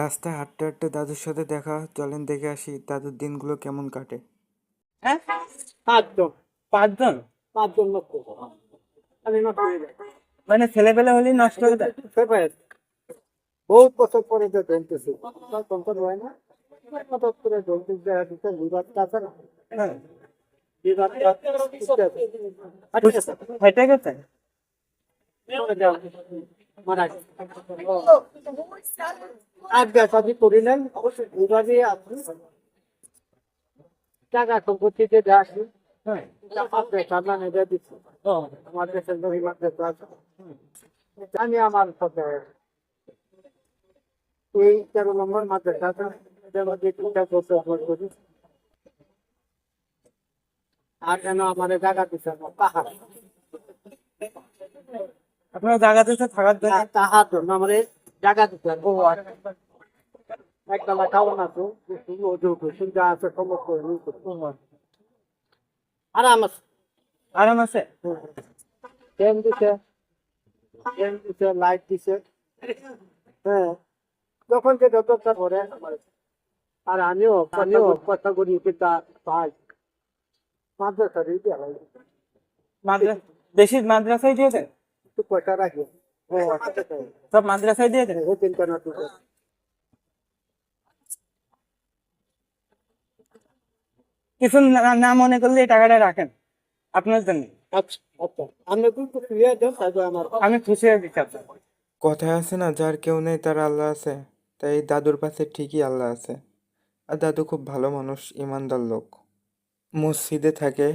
রাস্তায় হাঁটতে হাঁটতে দাদুর সাথে দেখা, চলেন দেখে আসি দাদুর দিনগুলো কেমন কাটে। হ্যাঁ, পাঁচজন। পাঁচজন? পাঁচজন লোক তো। আমি নষ্ট হয়ে যাই। মানে ছেলেপেলে হলেই নষ্ট হয়ে যায়? ফেভারিট। বহুত বছর পরে যে জমতেছে তখন হয় না, হঠাৎ করে জমতে দেখা দিচ্ছে লিভারটা আছে না, হ্যাঁ, লিভারটা হেঁটে গেছে। মারা গেছে। আর ব্যাপারই করি নাই, অবশ্যই লিভারই আছে। টাকা সম্পত্তিতে যা আছে, হ্যাঁ। সামনে নেবে দিচ্ছি। আমার দেশের নবী মাদ্রাসা আছে। আমি আমার সাথে এই 13 নম্বর মাদ্রাসা আছে, এটার মধ্যে 3টা বছর করি। আর যেন আমার জায়গা দিচ্ছে পাহাড়, আপনার জায়গাতে থাকার জন্য? তাহার জন্য আমার জায়গা দিচ্ছে। ও একবেলা খাওয়ান আছে, সুবিধা আছে, সমস্ত আরাম আছে। আরাম আছে? ফ্যান দিছে, ফ্যান দিছে, লাইট দিছে। হ্যাঁ, যখন যেটা দরকার পড়ে আর আমিও কথা করি তা পাই মাদ্রাসা দিতে হয়, দেশি মাদ্রাসায় দিয়ে দেন? একটু পয়সা রাখি। সব মাদ্রাসায় দিয়ে দেন? চিন্তা না তুই। কিছু না মনে করলে এই টাকাটা রাখেন আপনার জন্য। আচ্ছা আচ্ছা, আমি কিন্তু ফিরে দেন তাই আমার আমি খুশি হয়ে দিচ্ছি আপনার। কথায় আছে না, যার কেউ নেই তার আল্লাহ আছে। তাই দাদুর পাশে ঠিকই আল্লাহ আছে। আর দাদু খুব ভালো মানুষ, ইমানদার লোক। মসজিদে থাকে,